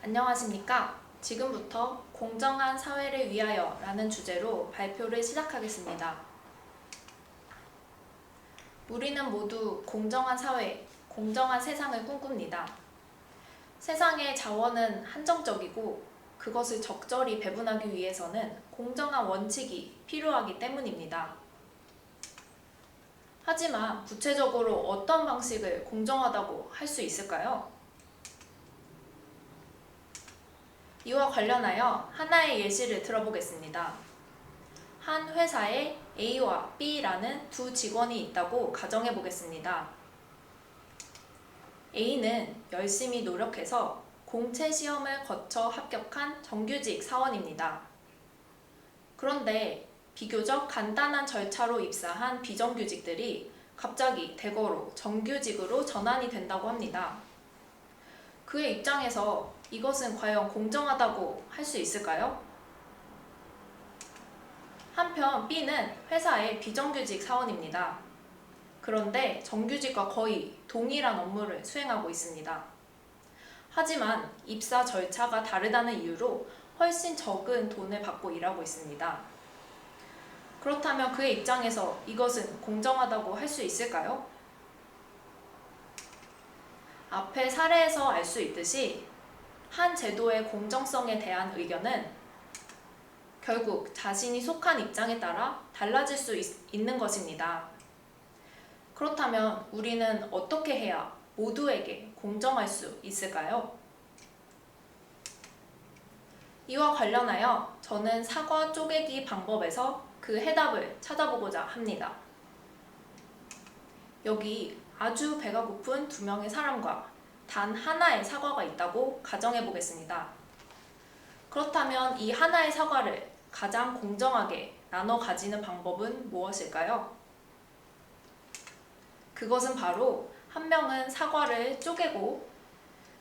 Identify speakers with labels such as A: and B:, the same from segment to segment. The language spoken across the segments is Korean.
A: 안녕하십니까? 지금부터 공정한 사회를 위하여 라는 주제로 발표를 시작하겠습니다. 우리는 모두 공정한 사회, 공정한 세상을 꿈꿉니다. 세상의 자원은 한정적이고 그것을 적절히 배분하기 위해서는 공정한 원칙이 필요하기 때문입니다. 하지만 구체적으로 어떤 방식을 공정하다고 할 수 있을까요? 이와 관련하여 하나의 예시를 들어보겠습니다. 한 회사에 A와 B라는 두 직원이 있다고 가정해 보겠습니다. A는 열심히 노력해서 공채 시험을 거쳐 합격한 정규직 사원입니다. 그런데 비교적 간단한 절차로 입사한 비정규직들이 갑자기 대거로 정규직으로 전환이 된다고 합니다. 그의 입장에서 이것은 과연 공정하다고 할 수 있을까요? 한편 B는 회사의 비정규직 사원입니다. 그런데 정규직과 거의 동일한 업무를 수행하고 있습니다. 하지만 입사 절차가 다르다는 이유로 훨씬 적은 돈을 받고 일하고 있습니다. 그렇다면 그의 입장에서 이것은 공정하다고 할 수 있을까요? 앞의 사례에서 알 수 있듯이 한 제도의 공정성에 대한 의견은 결국 자신이 속한 입장에 따라 달라질 수 있는 것입니다. 그렇다면 우리는 어떻게 해야 모두에게 공정할 수 있을까요? 이와 관련하여 저는 사과 쪼개기 방법에서 그 해답을 찾아보고자 합니다. 여기 아주 배가 고픈 두 명의 사람과 단 하나의 사과가 있다고 가정해 보겠습니다. 그렇다면 이 하나의 사과를 가장 공정하게 나눠 가지는 방법은 무엇일까요? 그것은 바로 한 명은 사과를 쪼개고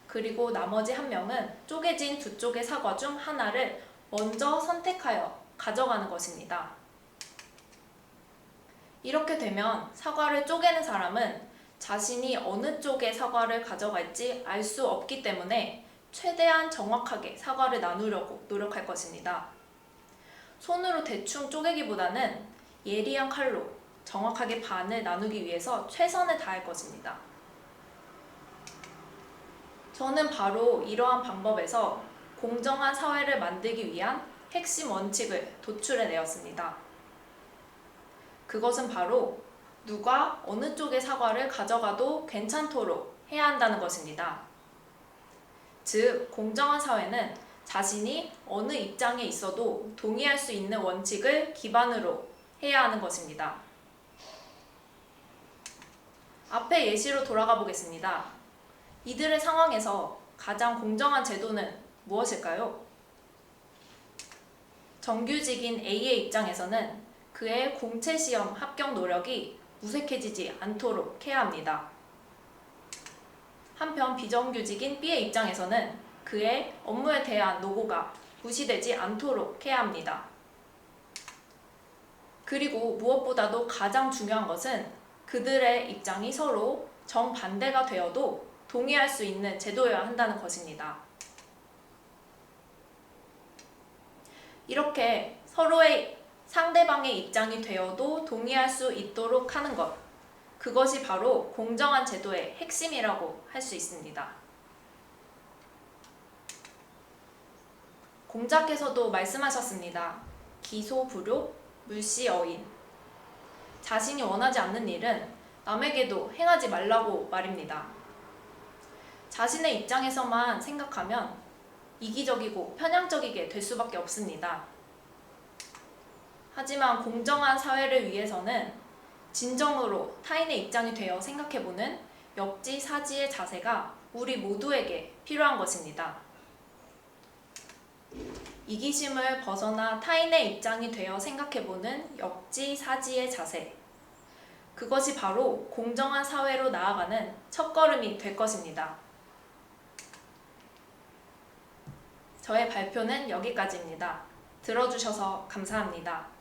A: 그리고 나머지 한 명은 쪼개진 두 쪽의 사과 중 하나를 먼저 선택하여 가져가는 것입니다. 이렇게 되면 사과를 쪼개는 사람은 자신이 어느 쪽의 사과를 가져갈지 알 수 없기 때문에 최대한 정확하게 사과를 나누려고 노력할 것입니다. 손으로 대충 쪼개기보다는 예리한 칼로 정확하게 반을 나누기 위해서 최선을 다할 것입니다. 저는 바로 이러한 방법에서 공정한 사회를 만들기 위한 핵심 원칙을 도출해내었습니다. 그것은 바로 누가 어느 쪽의 사과를 가져가도 괜찮도록 해야 한다는 것입니다. 즉, 공정한 사회는 자신이 어느 입장에 있어도 동의할 수 있는 원칙을 기반으로 해야 하는 것입니다. 앞의 예시로 돌아가 보겠습니다. 이들의 상황에서 가장 공정한 제도는 무엇일까요? 정규직인 A의 입장에서는 그의 공채 시험 합격 노력이 무색해지지 않도록 해야 합니다. 한편 비정규직인 B의 입장에서는 그의 업무에 대한 노고가 무시되지 않도록 해야 합니다. 그리고 무엇보다도 가장 중요한 것은 그들의 입장이 서로 정반대가 되어도 동의할 수 있는 제도여야 한다는 것입니다. 이렇게 서로의 상대방의 입장이 되어도 동의할 수 있도록 하는 것, 그것이 바로 공정한 제도의 핵심이라고 할 수 있습니다. 공자께서도 말씀하셨습니다. 기소불효, 물시어인. 자신이 원하지 않는 일은 남에게도 행하지 말라고 말입니다. 자신의 입장에서만 생각하면 이기적이고 편향적이게 될 수밖에 없습니다. 하지만 공정한 사회를 위해서는 진정으로 타인의 입장이 되어 생각해보는 역지사지의 자세가 우리 모두에게 필요한 것입니다. 이기심을 벗어나 타인의 입장이 되어 생각해보는 역지사지의 자세. 그것이 바로 공정한 사회로 나아가는 첫걸음이 될 것입니다. 저의 발표는 여기까지입니다. 들어주셔서 감사합니다.